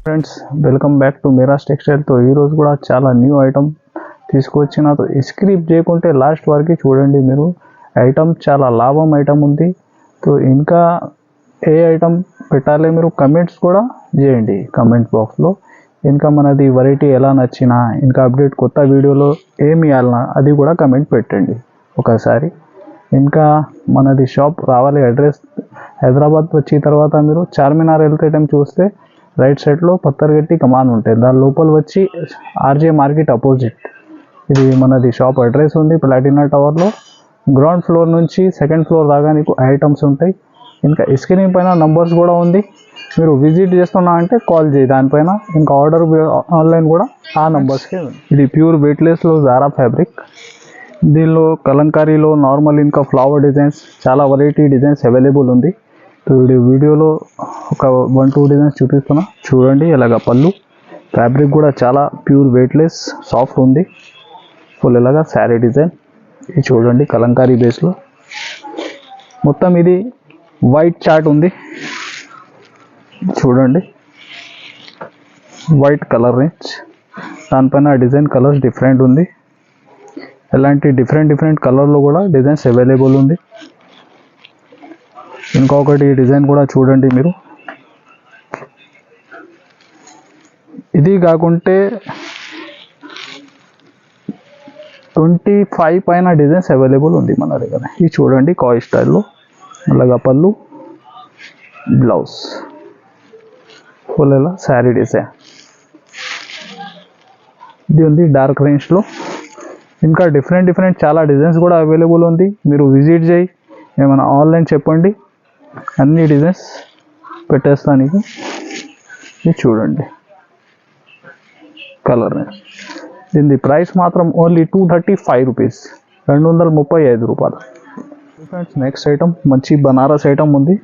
Friends, welcome back to Miraj textile. తో ఈరోజు కూడా చాలా న్యూ ఐటమ్ తీసుకొచ్చిన. స్క్రిప్ చేయకుంటే లాస్ట్ వరకు చూడండి. మీరు ఐటమ్ చాలా లాభం ఐటమ్ ఉంది. తో ఇంకా ఏ ఐటమ్ పెట్టాలి మీరు కమెంట్స్ కూడా చేయండి కమెంట్ బాక్స్లో. ఇంకా మనది వెరైటీ ఎలా నచ్చినా, ఇంకా అప్డేట్ కొత్త వీడియోలో ఏమి ఇవ్వాలన్నా అది కూడా కమెంట్ పెట్టండి ఒకసారి. ఇంకా మనది షాప్ రావాలి అడ్రస్ హైదరాబాద్ వచ్చిన తర్వాత మీరు చార్మినార్ వెళ్తే టైం చూస్తే రైట్ సైడ్లో పత్తర్గట్టి కమాన్ ఉంటుంది. దాని లోపల వచ్చి ఆర్జే మార్కెట్ అపోజిట్ ఇది మనది షాప్ అడ్రస్ ఉంది. ప్లాటినా టవర్లో గ్రౌండ్ ఫ్లోర్ నుంచి సెకండ్ ఫ్లోర్ దాకా నీకు ఐటమ్స్ ఉంటాయి. ఇంకా స్క్రీన్ పైన నంబర్స్ కూడా ఉంది. మీరు విజిట్ చేస్తున్నా అంటే కాల్ చేయి దానిపైన. ఇంకా ఆర్డర్ ఆన్లైన్ కూడా ఆ నంబర్స్కే ఉంది. ఇది ప్యూర్ వెయిట్లెస్లో జారా ఫ్యాబ్రిక్. దీనిలో కలంకారీలో నార్మల్ ఇంకా ఫ్లవర్ డిజైన్స్ చాలా వెరైటీ డిజైన్స్ అవైలబుల్ ఉంది. వీడియోలో ఒక 1-2 డిజైన్స్ చూపిస్తున్నా చూడండి. ఇలాగ పళ్ళు ఫ్యాబ్రిక్ కూడా చాలా ప్యూర్ వెయిట్లెస్ సాఫ్ట్ ఉంది. ఫుల్ ఇలాగా శారీ డిజైన్ ఇది చూడండి. కలంకారీ బేస్లో మొత్తం ఇది వైట్ చార్ట్ ఉంది చూడండి. వైట్ కలర్ రేంజ్ దానిపైన డిజైన్ కలర్స్ డిఫరెంట్ ఉంది. ఇలాంటి డిఫరెంట్ కలర్లో కూడా డిజైన్స్ అవైలబుల్ ఉంది. ఇంకొకటి డిజైన్ కూడా చూడండి మీరు. ఇది కాకుంటే 25 పైన డిజైన్స్ అవైలబుల్ ఉంది మన దగ్గర. ఇది చూడండి కాయ్ స్టైల్లో అలాగా పళ్ళు బ్లౌజ్ ఫుల్ ఇలా శారీ డిజైన్ ఇది ఉంది డార్క్ రేంజ్లో. ఇంకా డిఫరెంట్ చాలా డిజైన్స్ కూడా అవైలబుల్ ఉంది. మీరు విజిట్ చేయి, ఏమైనా ఆన్లైన్ చెప్పండి, అన్ని డిజైన్స్ పెట్టేస్తాను. ఇది చూడండి కలర్. దీని ప్రైస్ మాత్రం ఓన్లీ 235 రూపీస్, 235 రూపాయలు. ఫ్రెండ్స్, నెక్స్ట్ ఐటమ్ మంచి బనారస్ ఐటమ్ ఉంది.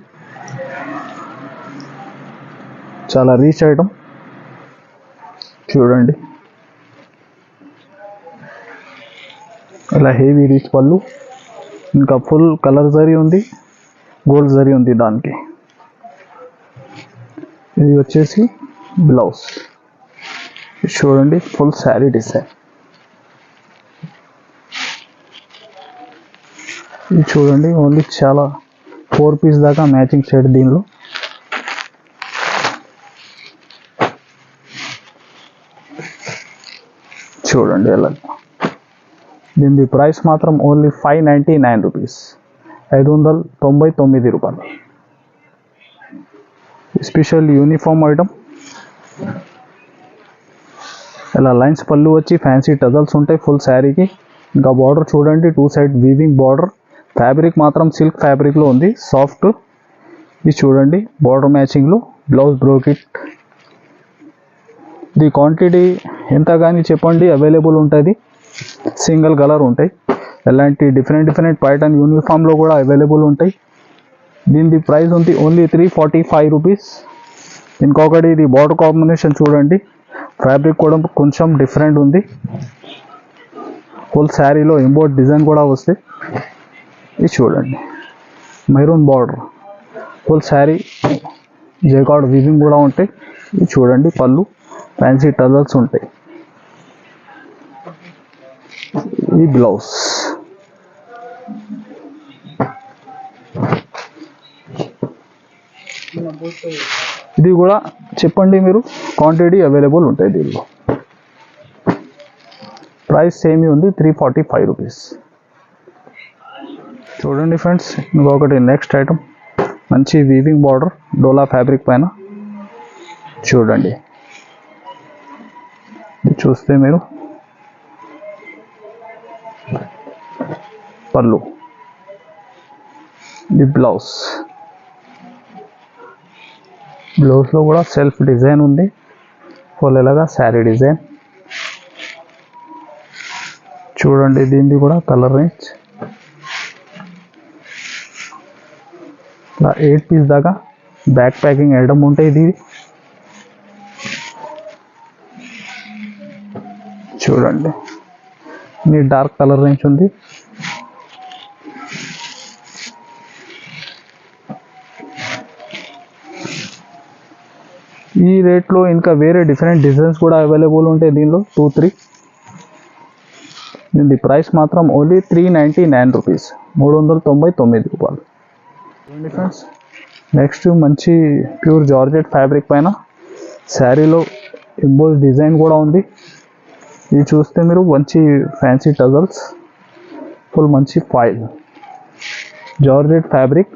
చాలా రీచ్ ఐటమ్ చూడండి. ఇలా హెవీ రీచ్ పళ్ళు, ఇంకా ఫుల్ కలర్ జరీ ఉంది, గోల్డ్ జరీ ఉంది దానికి. ఇది వచ్చేసి బ్లౌజ్ చూడండి. ఫుల్ శారీ డిజైన్ ఇది చూడండి. ఓన్లీ చాలా 4 పీస్ దాకా మ్యాచింగ్ సెట్ దీనిలో. చూడండి ఎలా. దీని ప్రైస్ మాత్రం ఓన్లీ 599 రూపీస్, 599 రూపాయలు. Special uniform item. ఇలా లైన్స్ పళ్ళు వచ్చి ఫ్యాన్సీ టజల్స్ ఉంటాయి ఫుల్ శారీకి. ఇంకా బార్డర్ చూడండి 2 సైడ్ వీవింగ్ బార్డర్. ఫ్యాబ్రిక్ మాత్రం సిల్క్ ఫ్యాబ్రిక్లో ఉంది, సాఫ్ట్. ఇది చూడండి బార్డర్ మ్యాచింగ్లో బ్లౌజ్ బ్రోకెట్. ఇది క్వాంటిటీ ఎంత కానీ చెప్పండి అవైలబుల్ ఉంటుంది. సింగిల్ కలర్ ఉంటాయి. ఎలాంటి డిఫరెంట్ ప్యాటర్న్ యూనిఫామ్లో కూడా అవైలబుల్ ఉంటాయి. దీని ప్రైస్ ఉంది ఓన్లీ 345 రూపీస్. ఇంకొకటి ఇది బార్డర్ కాంబినేషన్ చూడండి. ఫ్యాబ్రిక్ కూడా కొంచెం డిఫరెంట్ ఉంది. ఫుల్ శారీలో ఎంబోర్డ్ డిజైన్ కూడా వస్తాయి. ఇది చూడండి maroon border, full sari jacquard weaving కూడా ఉంటాయి. ఇది చూడండి పళ్ళు ఫ్యాన్సీ టజల్స్ ఉంటాయి. ఇది బ్లౌజ్. ఇది కూడా చెప్పండి మీరు, క్వాంటిటీ అవైలబుల్ ఉంటాయి దీనిలో. ప్రైస్ సేమ్ ఉంది 345 రూపీస్. చూడండి ఫ్రెండ్స్, ఇంకొకటి నెక్స్ట్ ఐటమ్ మంచి వీవింగ్ బార్డర్ డోలా ఫ్యాబ్రిక్ పైన చూడండి. ఇది చూస్తే మీరు పళ్ళు, ఇది బ్లౌజ్. బ్లౌజ్లో కూడా సెల్ఫ్ డిజైన్ ఉంది, ఫుల్ ఇలాగా శారీ డిజైన్ చూడండి. దీనిది కూడా కలర్ రేంజ్ ఇలా 8 పీస్ దాకా బ్యాక్ ప్యాకింగ్ ఐటమ్ ఉంటాయి. ఇది చూడండి. ఇది డార్క్ కలర్ రేంజ్ ఉంది. ఈ రేట్లో ఇంకా వేరే డిఫరెంట్ డిజైన్స్ కూడా అవైలబుల్ ఉంటాయి దీనిలో 2-3. దీని ప్రైస్ మాత్రం ఓన్లీ 399 రూపీస్, 399 రూపాయలు. చూడండి ఫ్రెండ్స్, నెక్స్ట్ మంచి ప్యూర్ జార్జెట్ ఫ్యాబ్రిక్ పైన శారీలో ఎంబోస్ డిజైన్ కూడా ఉంది. ఇది చూస్తే మీరు మంచి ఫ్యాన్సీ టజల్స్, ఫుల్ మంచి ఫాయిల్ జార్జెట్ ఫ్యాబ్రిక్.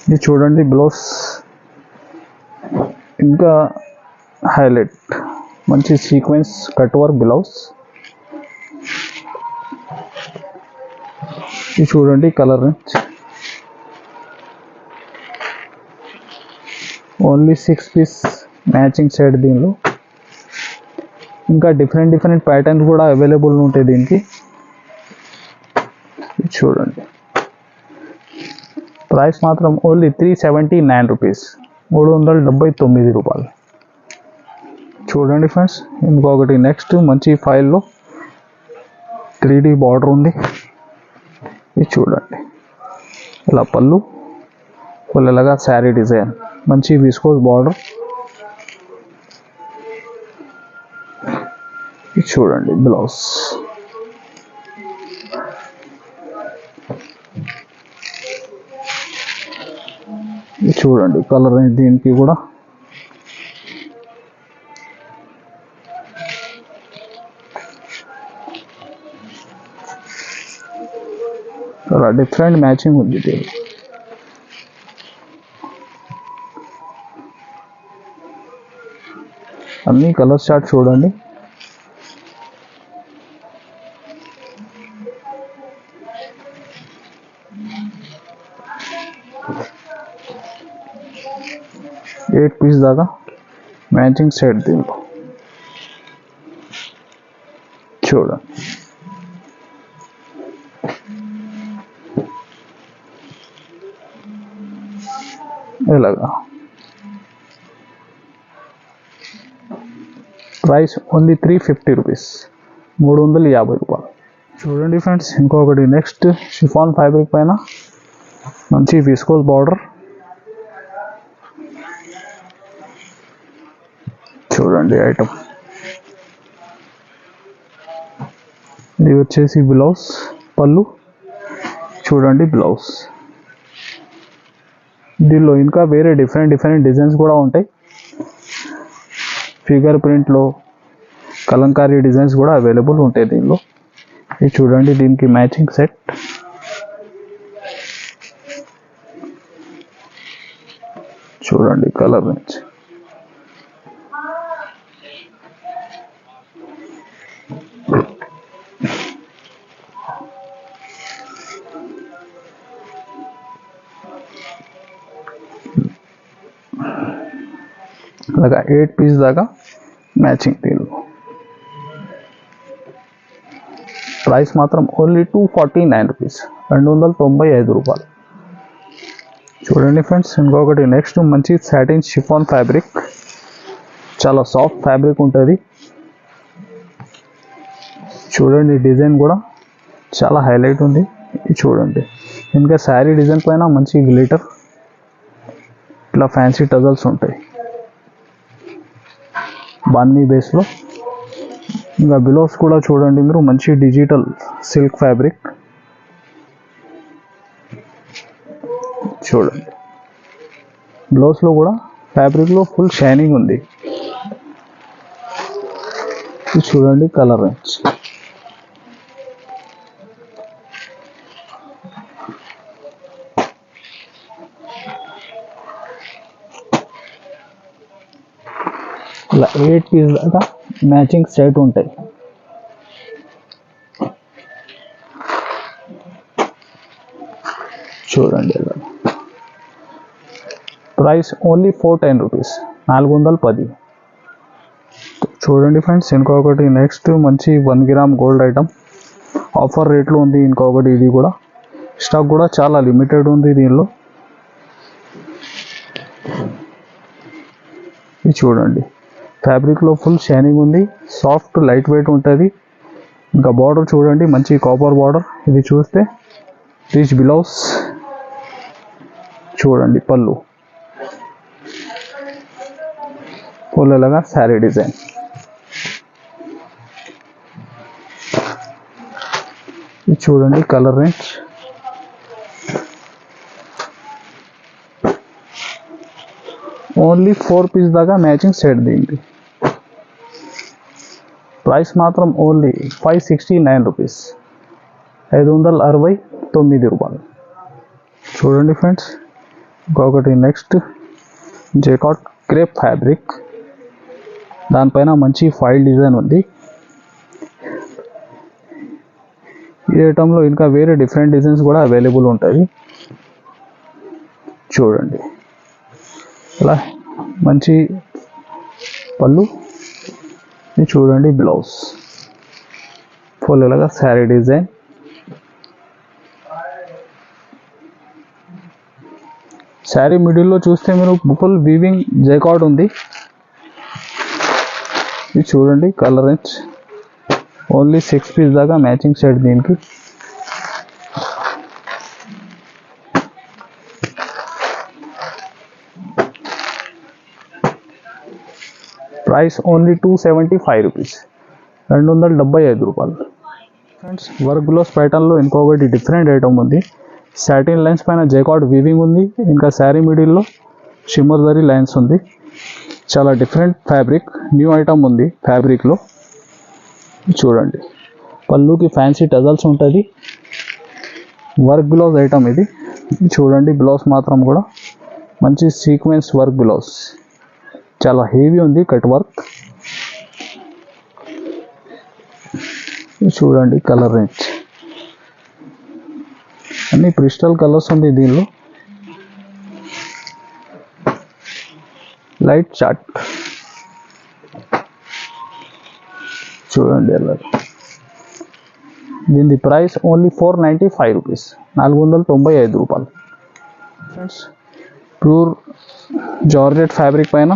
ఇది చూడండి బ్లౌజ్ ఇంకా హైలైట్ మంచి సీక్వెన్స్ కట్ వర్క్ బ్లౌజ్. ఇది చూడండి colour range only 6 piece matching set. దీనిలో ఇంకా డిఫరెంట్ ప్యాటర్న్స్ కూడా అవైలబుల్ ఉంటాయి దీనికి. చూడండి ప్రైస్ మాత్రం ఓన్లీ 379 రూపీస్, 379 రూపాయలు. చూడండి ఫ్రెండ్స్, ఇంకొకటి నెక్స్ట్ మంచి ఫైల్లో 3D బార్డర్ ఉంది. ఇది చూడండి ఇలా పళ్ళు ఫుల్ ఇలాగా శారీ డిజైన్, మంచి విస్కోస్ బార్డర్. ఇది చూడండి బ్లౌజ్. ఇది చూడండి కలర్ దీనికి కూడా చాలా డిఫరెంట్ మ్యాచింగ్ ఉంది దీనికి. అన్ని కలర్ చార్ట్ చూడండి. ఎయిట్ పీస్ దాకా మ్యాచింగ్ సెట్ దీంట్లో. చూడండి ఇలాగా. ప్రైస్ ఓన్లీ 350 రూపీస్, 350 రూపాయలు. చూడండి ఫ్రెండ్స్, ఇంకొకటి నెక్స్ట్ షిఫాన్ ఫ్యాబ్రిక్ పైన మంచి విస్కోస్ బార్డర్. చూడండి ఐటమ్. ఇది వచ్చేసి బ్లౌజ్, పళ్ళు. చూడండి బ్లౌజ్. దీనిలో ఇంకా వేరే డిఫరెంట్ డిజైన్స్ కూడా ఉంటాయి. ఫిగర్ ప్రింట్లో కలంకారీ డిజైన్స్ కూడా అవైలబుల్ ఉంటాయి దీనిలో. ఇది చూడండి దీనికి మ్యాచింగ్ సెట్. చూడండి కలర్ రేంజ్. అలాగా 8 పీస్ దాకా మ్యాచింగ్ దీనిలో. ప్రైస్ మాత్రం ఓన్లీ 249 రూపీస్, 295 రూపాయలు. చూడండి ఫ్రెండ్స్, ఇంకొకటి నెక్స్ట్ మంచి సాటిన్ షిఫాన్ ఫ్యాబ్రిక్, చాలా సాఫ్ట్ ఫ్యాబ్రిక్ ఉంటుంది. చూడండి డిజైన్ కూడా చాలా హైలైట్ ఉంది. ఇది చూడండి ఇంకా శారీ డిజైన్ పైన మంచి గ్లిటర్, ఇట్లా ఫ్యాన్సీ టజల్స్ ఉంటాయి బాన్నీ బేస్లో. ఇంకా బ్లౌజ్ కూడా చూడండి మీరు మంచి డిజిటల్ సిల్క్ ఫ్యాబ్రిక్. చూడండి బ్లౌజ్లో కూడా ఫ్యాబ్రిక్లో ఫుల్ షైనింగ్ ఉంది. చూడండి కలర్ రేంజ్. ఇలా 8 పీస్ దాకా మ్యాచింగ్ సెట్ ఉంటాయి. చూడండి ప్రైస్ ఓన్లీ 410 రూపీస్, 410. చూడండి ఫ్రెండ్స్, ఇంకొకటి నెక్స్ట్ మంచి 1 గ్రామ్ గోల్డ్ ఐటమ్ ఆఫర్ రేట్లో ఉంది. ఇంకొకటి ఇది కూడా స్టాక్ కూడా చాలా లిమిటెడ్ ఉంది దీనిలో. ఇది చూడండి ఫ్యాబ్రిక్లో ఫుల్ షైనింగ్ ఉంది, సాఫ్ట్ లైట్ వెయిట్ ఉంటుంది. ఇంకా బార్డర్ చూడండి మంచి కాపర్ బార్డర్. ఇది చూస్తే రిచ్ బ్లౌజ్. చూడండి పళ్ళు. ఫుల్ ఇలాగా శారీ డిజైన్. ఇది చూడండి కలర్ రేంజ్. ఓన్లీ 4 పీస్ దాకా మ్యాచింగ్ సెట్ దీనికి. ప్రైస్ మాత్రం ఓన్లీ 569 రూపీస్, 569 రూపాయలు. చూడండి ఫ్రెండ్స్, ఇంకొకటి నెక్స్ట్ జైకాట్ క్రేప్ ఫ్యాబ్రిక్, దానిపైన మంచి ఫైల్ డిజైన్ ఉంది. ఈ ఐటంలో ఇంకా వేరే డిఫరెంట్ డిజైన్స్ కూడా అవైలబుల్ ఉంటాయి. చూడండి ఇలా మంచి పళ్ళు, ఇది చూడండి బ్లౌజ్, ఫుల్ ఇలాగా శారీ డిజైన్. శారీ మిడిల్లో చూస్తే మీరు ఫుల్ వీవింగ్ జైకాట్ ఉంది. ఇది చూడండి కలర్ రేంజ్. ఓన్లీ 6 పీస్ దాకా మ్యాచింగ్ సెట్ దీనికి. ప్రైస్ ఓన్లీ 275 రూపీస్, 275 రూపాయలు. ఫ్రెండ్స్, వర్క్ గ్లోవ్స్ ప్యాటర్న్లో ఇంకొకటి డిఫరెంట్ ఐటమ్ ఉంది. సాటిన్ లైన్స్ పైన జైకాట్ వీవింగ్ ఉంది, ఇంకా శారీ మిడిల్లో షిమ్మర్ జరీ లైన్స్ ఉంది. చాలా డిఫరెంట్ ఫ్యాబ్రిక్, న్యూ ఐటమ్ ఉంది ఫ్యాబ్రిక్లో. చూడండి పళ్ళుకి ఫ్యాన్సీ టజల్స్ ఉంటుంది. వర్క్ బ్లౌజ్ ఐటమ్ ఇది. చూడండి బ్లౌజ్ మాత్రం కూడా మంచి సీక్వెన్స్ వర్క్ బ్లౌజ్, చాలా హెవీ ఉంది కట్ వర్క్. చూడండి కలర్ రేంజ్, అన్ని క్రిస్టల్ కలర్స్ ఉంది దీనిలో. లైట్ చాట్ చూడండి అలా. దీని ప్రైస్ ఓన్లీ 495 రూపీస్, 495 రూపాయలు. ఫ్రెండ్స్, ప్యూర్ జార్జెట్ ఫ్యాబ్రిక్ పైన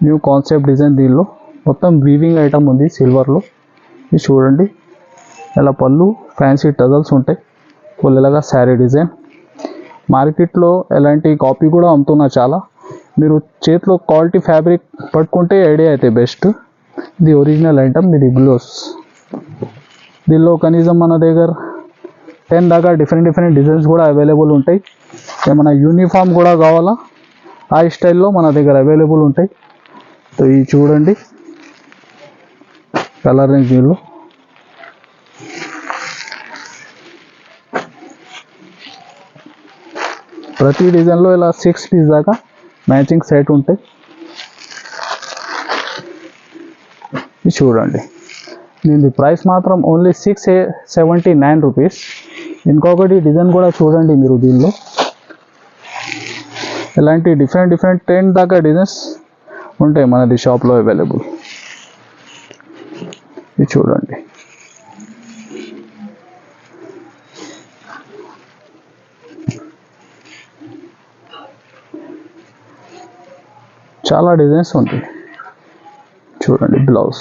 న్యూ కాన్సెప్ట్ డిజైన్. దీనిలో మొత్తం వీవింగ్ ఐటమ్ ఉంది సిల్వర్లో. ఇది చూడండి ఇలా పళ్ళు ఫ్యాన్సీ టజల్స్ ఉంటాయి. ఫుల్ ఇలాగా శారీ డిజైన్. మార్కెట్లో ఎలాంటి కాపీ కూడా అమ్ముతున్నా చాలా. మీరు చేతిలో క్వాలిటీ ఫ్యాబ్రిక్ పట్టుకుంటే ఐడియా అయితే బెస్ట్. ఇది ఒరిజినల్ ఐటమ్, ఇది బ్లౌజ్. దీనిలో కనీసం మన దగ్గర 10 దాకా డిఫరెంట్ డిజైన్స్ కూడా అవైలబుల్ ఉంటాయి. ఏమైనా యూనిఫామ్ కూడా కావాలా ఆ స్టైల్లో మన దగ్గర అవైలబుల్ ఉంటాయి. సో ఇది చూడండి కలర్ రేంజ్. దీనిలో ప్రతి డిజైన్లో ఇలా 6 పీస్ దాకా మ్యాచింగ్ సెట్ ఉంటాయి. ఇది చూడండి దీని ప్రైస్ మాత్రం ఓన్లీ 679 రూపీస్. ఇంకొకటి డిజైన్ కూడా చూడండి మీరు. దీనిలో ఇలాంటి డిఫరెంట్ 10 దాకా డిజైన్స్ ఉంటాయి మనది షాప్లో అవైలబుల్. ఇది చూడండి చాలా డిజైన్స్ ఉంటాయి. చూడండి బ్లౌజ్,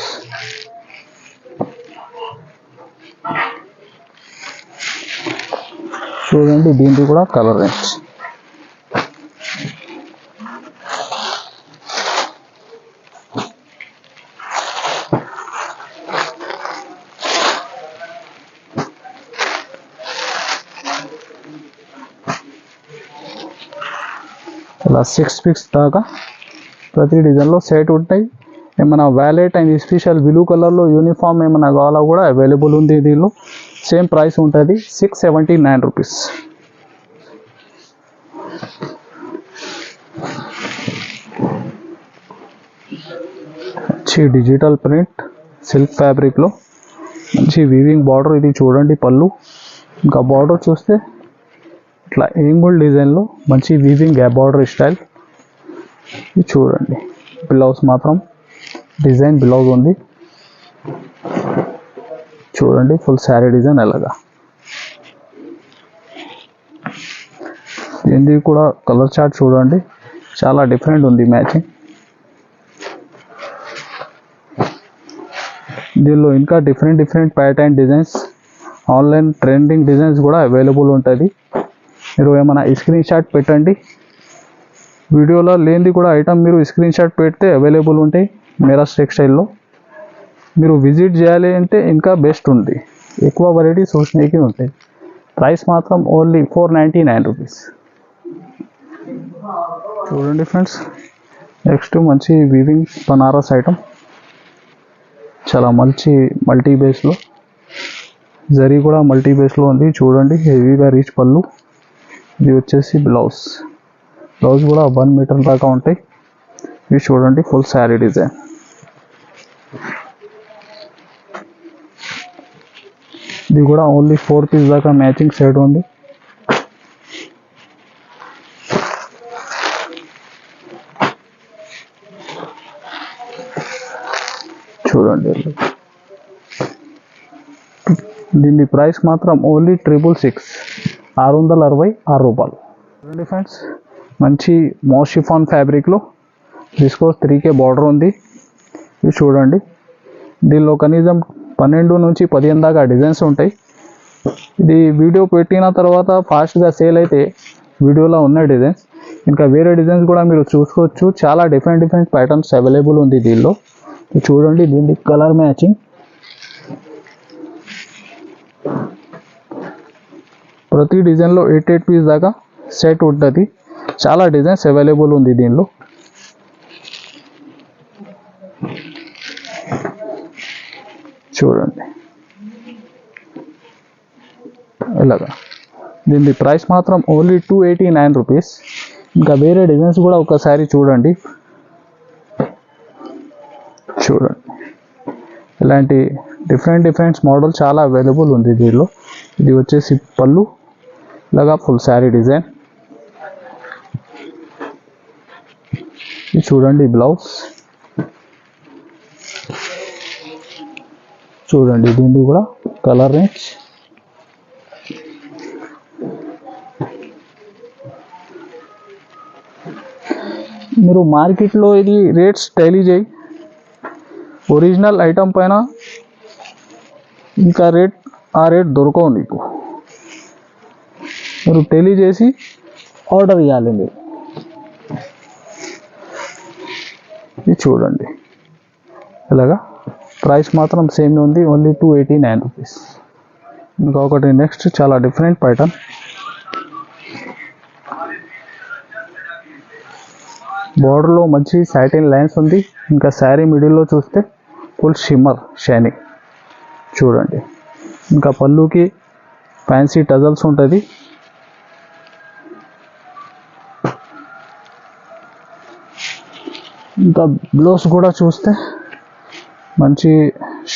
చూడండి దీనికి కూడా కలర్ రేంజ్. ఇలా 6 పీస్ దాకా ప్రతి డిజైన్లో సెట్ ఉంటాయి. ఏమైనా వ్యాలెట్ అండ్ స్పెషల్ బ్లూ కలర్లో యూనిఫామ్ ఏమైనా కావాలా కూడా అవైలబుల్ ఉంది. దీనిలో సేమ్ ప్రైస్ ఉంటుంది 679 రూపీస్. మంచి డిజిటల్ ప్రింట్ సిల్క్ ఫ్యాబ్రిక్లో మంచి వీవింగ్ బార్డర్. ఇది చూడండి పళ్ళు, ఇంకా బార్డర్ చూస్తే ఇట్లా ఏంగుల్ డిజైన్లో మంచి వీవింగ్ గ్యాప్ బార్డర్ స్టైల్. ఇది చూడండి బ్లౌజ్ మాత్రం డిజైన్ బ్లౌజ్ ఉంది. చూడండి ఫుల్ శారీ డిజైన్ అలాగా. దీనికి కూడా కలర్ చార్ట్ చూడండి చాలా డిఫరెంట్ ఉంది మ్యాచింగ్. దీనిలో ఇంకా different pattern designs, online trending designs కూడా అవైలబుల్ ఉంటుంది. మీరు ఏమైనా స్క్రీన్ షాట్ పెట్టండి, వీడియోలో లేనిది కూడా ఐటమ్ మీరు స్క్రీన్ షాట్ పెడితే అవైలబుల్ ఉంటాయి మీరాస్ టెక్స్టైల్లో. మీరు విజిట్ చేయాలి అంటే ఇంకా బెస్ట్ ఉంది, ఎక్కువ వెరైటీ చూసినకి ఉంటాయి. ప్రైస్ మాత్రం ఓన్లీ 499 రూపీస్. చూడండి ఫ్రెండ్స్, నెక్స్ట్ మంచి వీవింగ్ బనారస్ ఐటమ్, చాలా మంచి మల్టీ బేస్లో, జరీ కూడా మల్టీ బేస్లో ఉంది. చూడండి హెవీగా రీచ్ పళ్ళు. ఇది వచ్చేసి బ్లౌజ్ కూడా 1 మీటర్ దాకా ఉంటాయి. ఇది చూడండి ఫుల్ శారీ డిజైన్. ఇది కూడా ఓన్లీ 4 పీస్ దాకా మ్యాచింగ్ సెట్ ఉంది. చూడండి, దీని ప్రైస్ మాత్రం ఓన్లీ 666 రూపాయలు. చూడండి ఫ్రెండ్స్, మంచి మోషిఫాన్ ఫ్యాబ్రిక్లో విస్కోస్ 3K బార్డర్ ఉంది. ఇది చూడండి, దీనిలో కనీసం 12 నుంచి 15 దాకా డిజైన్స్ ఉంటాయి. ఇది వీడియో పెట్టిన తర్వాత ఫాస్ట్గా సేల్ అయితే వీడియోలో ఉన్న డిజైన్స్ ఇంకా వేరే డిజైన్స్ కూడా మీరు చూసుకోవచ్చు. చాలా డిఫరెంట్ ప్యాటర్న్స్ అవైలబుల్ ఉంది దీనిలో. చూడండి, దీని కలర్ మ్యాచింగ్, ప్రతి డిజైన్లో 8 పీస్ దాకా సెట్ ఉంటుంది. చాలా డిజైన్స్ అవైలబుల్ ఉంది దీనిలో. చూడండి ఇలాగా. దీని ప్రైస్ మాత్రం ఓన్లీ 289 రూపీస్. ఇంకా వేరే డిజైన్స్ కూడా ఒకసారి చూడండి. ఇలాంటి డిఫరెంట్ మోడల్ చాలా అవైలబుల్ ఉంది దీనిలో. ఇది వచ్చేసి పళ్ళు, ఇలాగా ఫుల్ శారీ డిజైన్. ఇది చూడండి బ్లౌజ్. చూడండి దీన్ని కూడా కలర్ రేంజ్. మీరు మార్కెట్లో ఇది రేట్స్ టైలీ చేయి, ఒరిజినల్ ఐటమ్ పైన ఇంకా ఆ రేట్ దొరకవు నీకు. మీరు టెలీ చేసి ఆర్డర్ ఇవ్వాలి మీరు. ఇది చూడండి ఇలాగా. ప్రైస్ మాత్రం సేమ్ ఉంది, ఓన్లీ 289 రూపీస్. ఇంకా ఒకటి నెక్స్ట్ చాలా డిఫరెంట్ ప్యాటర్న్. బార్డర్లో మంచి సాటిన్ లైన్స్ ఉంది. ఇంకా శారీ మిడిల్లో చూస్తే ఫుల్ షిమ్మర్ షైనింగ్. చూడండి, ఇంకా పళ్ళుకి ఫ్యాన్సీ టజల్స్ ఉంటుంది. ఇంకా బ్లౌజ్ కూడా చూస్తే మంచి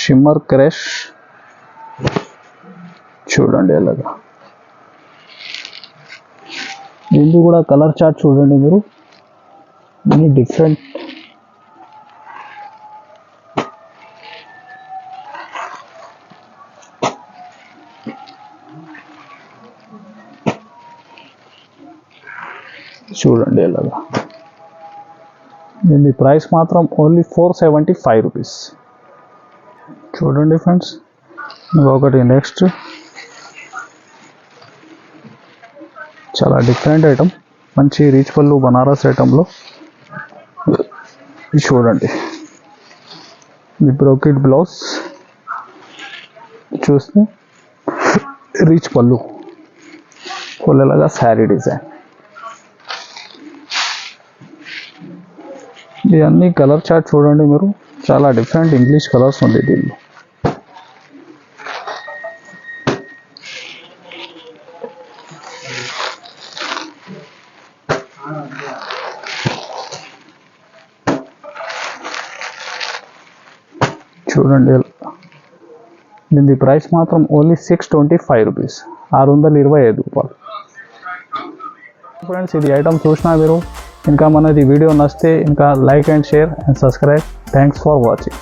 షిమ్మర్ క్రష్. చూడండి అలాగా. దీనికి కూడా కలర్ చార్ట్ చూడండి మీరు, అన్ని డిఫరెంట్. చూడండి ఇలాగా. దీని ప్రైస్ మాత్రం ఓన్లీ 475 రూపీస్. చూడండి ఫ్రెండ్స్, ఒకటి నెక్స్ట్ చాలా డిఫరెంట్ ఐటమ్, మంచి రీచ్ పళ్ళు బనారస్ ఐటంలో. చూడండి, ఇది బ్రోకెట్ బ్లౌజ్, చూస్తే రీచ్ పళ్ళు, పొల్లలాగా శారీ డిజైన్. ఇవన్నీ కలర్ చార్ట్ చూడండి మీరు, చాలా డిఫరెంట్ ఇంగ్లీష్ కలర్స్ ఉంది దీనిలో. చూడండి, దీని ప్రైస్ మాత్రం ఓన్లీ 625 రూపీస్, 625 రూపాయలు. ఫ్రెండ్స్, ఇది ఐటమ్ చూసినా మీరు. ఇంకా మనది వీడియో నచ్చితే ఇంకా like and share and subscribe. Thanks for watching.